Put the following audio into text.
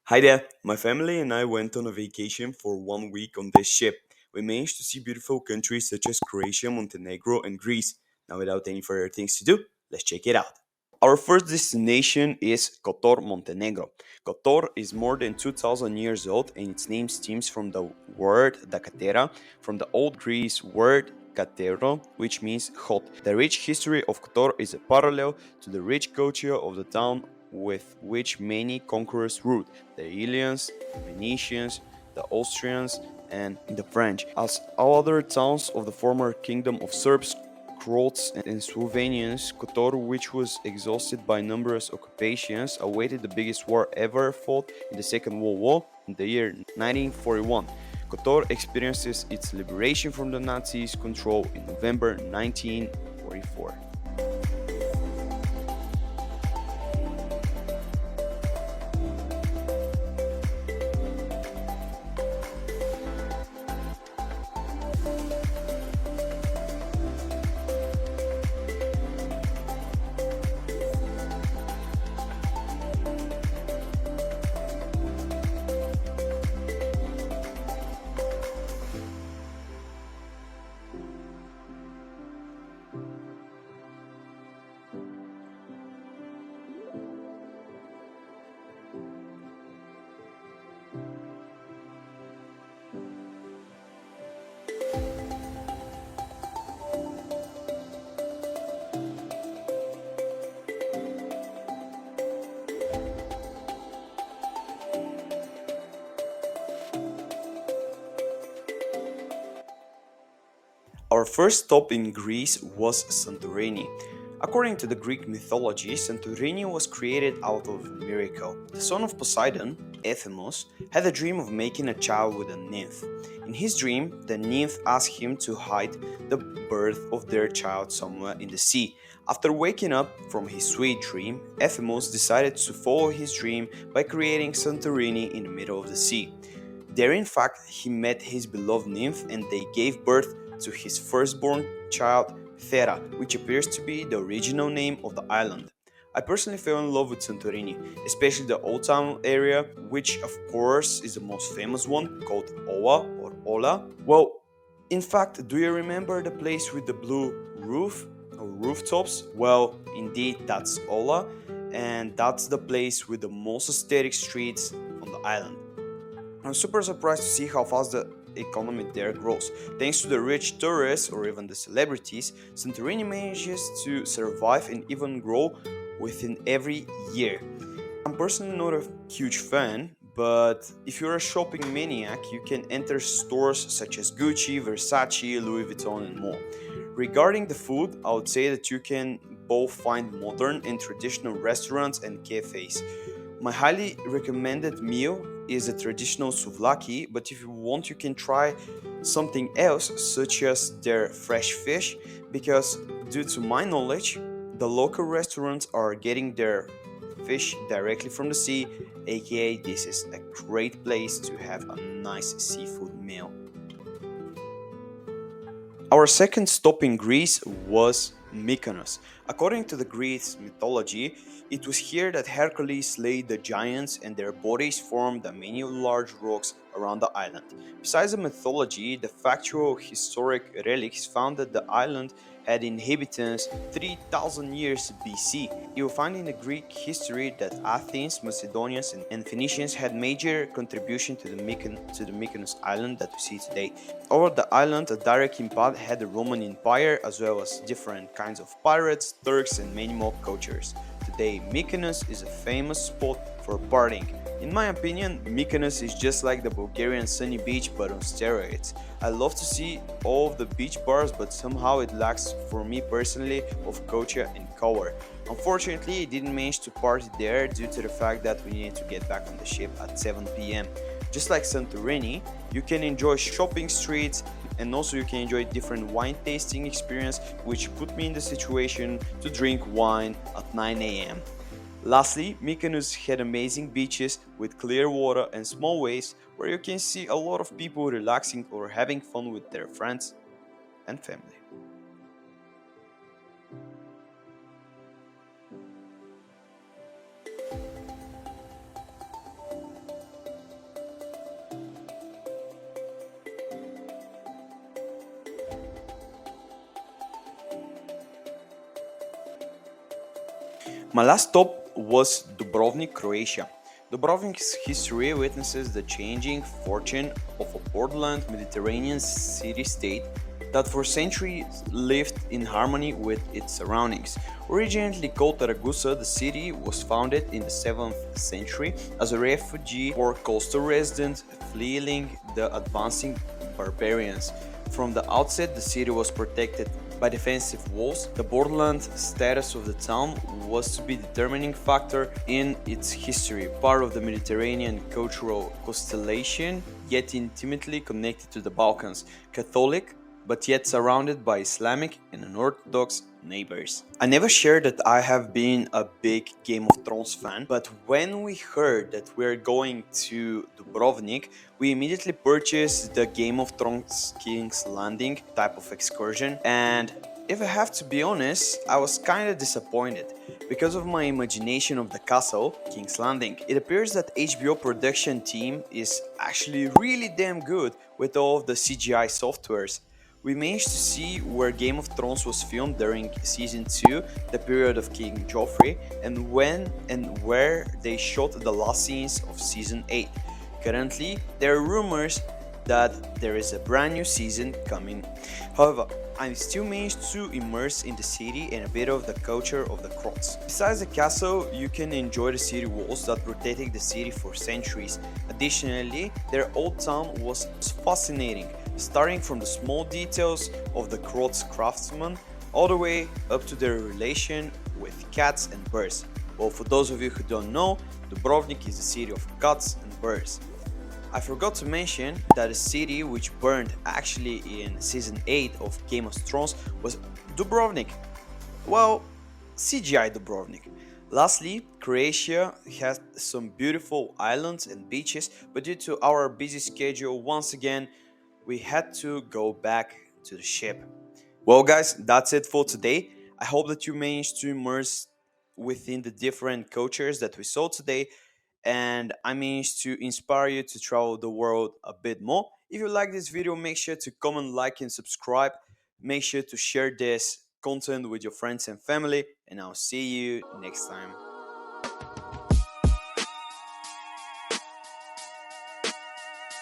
Hi there, my family and I went on a vacation for 1 week on this ship. We managed to see beautiful countries such as Croatia, Montenegro, and Greece. Now, without any further things to do, let's check it out. Our first destination is Kotor, Montenegro. Kotor is more than 2000 years old and its name stems from the word dakatera, from the Old Greece word katero, which means hot. The rich history of Kotor is a parallel to the rich culture of the town with which many conquerors ruled: the Illyrians, the Venetians, the Austrians, and the French. As all other towns of the former kingdom of Serbs, Croats, and Slovenians, Kotor, which was exhausted by numerous occupations, awaited the biggest war ever fought in the Second World War in the year 1941. Kotor experiences its liberation from the Nazis' control in November 1944. Our first stop in Greece was Santorini. According to the Greek mythology, Santorini was created out of a miracle. The son of Poseidon, Ephemos, had a dream of making a child with a nymph. In his dream, the nymph asked him to hide the birth of their child somewhere in the sea. After waking up from his sweet dream, Ephemos decided to follow his dream by creating Santorini in the middle of the sea. There, in fact, he met his beloved nymph and they gave birth to his firstborn child, Thera, which appears to be the original name of the island. I personally fell in love with Santorini, especially the Old Town area, which of course is the most famous one, called Oa or Ola. Well, in fact, do you remember the place with the blue roof or rooftops? Well, indeed, that's Ola, and that's the place with the most aesthetic streets on the island. I'm super surprised to see how fast the economy there grows. Thanks to the rich tourists or even the celebrities, Santorini manages to survive and even grow within every year. I'm personally not a huge fan, but if you're a shopping maniac, you can enter stores such as Gucci, Versace, Louis Vuitton, and more. Regarding the food, I would say that you can both find modern and traditional restaurants and cafes. My highly recommended meal is a traditional souvlaki, but if you want, you can try something else, such as their fresh fish, because due to my knowledge, the local restaurants are getting their fish directly from the sea, aka, this is a great place to have a nice seafood meal. Our second stop in Greece was Mykonos. According to the Greek mythology, it was here that Hercules slayed the giants and their bodies formed the many large rocks around the island. Besides the mythology, the factual historic relics found that the island had inhabitants 3000 years BC. You will find in the Greek history that Athens, Macedonians, and Phoenicians had major contribution to the Mykonos island that we see today. Over the island, a direct impact had the Roman Empire as well as different kinds of pirates, Turks, and many more cultures. Today, Mykonos is a famous spot for partying. In my opinion, Mykonos is just like the Bulgarian sunny beach but on steroids. I love to see all of the beach bars, but somehow it lacks for me personally of culture and color. Unfortunately, I didn't manage to party there due to the fact that we needed to get back on the ship at 7 p.m. Just like Santorini, you can enjoy shopping streets and also you can enjoy different wine tasting experience, which put me in the situation to drink wine at 9 a.m. Lastly, Mykonos had amazing beaches with clear water and small waves where you can see a lot of people relaxing or having fun with their friends and family. My last stop was Dubrovnik, Croatia. Dubrovnik's history witnesses the changing fortune of a borderland Mediterranean city-state that for centuries lived in harmony with its surroundings. Originally called Ragusa, the city was founded in the 7th century as a refugee for coastal residents fleeing the advancing barbarians. From the outset, the city was protected by defensive walls. The borderland status of the town was to be the determining factor in its history, part of the Mediterranean cultural constellation, yet intimately connected to the Balkans, Catholic, but yet surrounded by Islamic and unorthodox neighbors. I never shared that I have been a big Game of Thrones fan, but when we heard that we're going to Dubrovnik, we immediately purchased the Game of Thrones King's Landing type of excursion, and if I have to be honest, I was kinda disappointed. Because of my imagination of the castle, King's Landing, it appears that HBO production team is actually really damn good with all of the CGI softwares. We managed to see where Game of Thrones was filmed during season 2, the period of King Joffrey, and when and where they shot the last scenes of season 8. Currently, there are rumors that there is a brand new season coming. However, I'm still managed to immerse in the city and a bit of the culture of the Croats. Besides the castle, you can enjoy the city walls that protected the city for centuries. Additionally, their old town was fascinating, starting from the small details of the Croats craftsmen all the way up to their relation with cats and birds. Well, for those of you who don't know, Dubrovnik is the city of cats and birds. I forgot to mention that the city which burned actually in season 8 of Game of Thrones was Dubrovnik. Well, CGI Dubrovnik. Lastly, Croatia has some beautiful islands and beaches, but due to our busy schedule, once again, we had to go back to the ship. Well, guys, that's it for today. I hope that you managed to immerse within the different cultures that we saw today, and I managed to inspire you to travel the world a bit more. If you like this video, make sure to comment, like, and subscribe. Make sure to share this content with your friends and family, and I'll see you next time.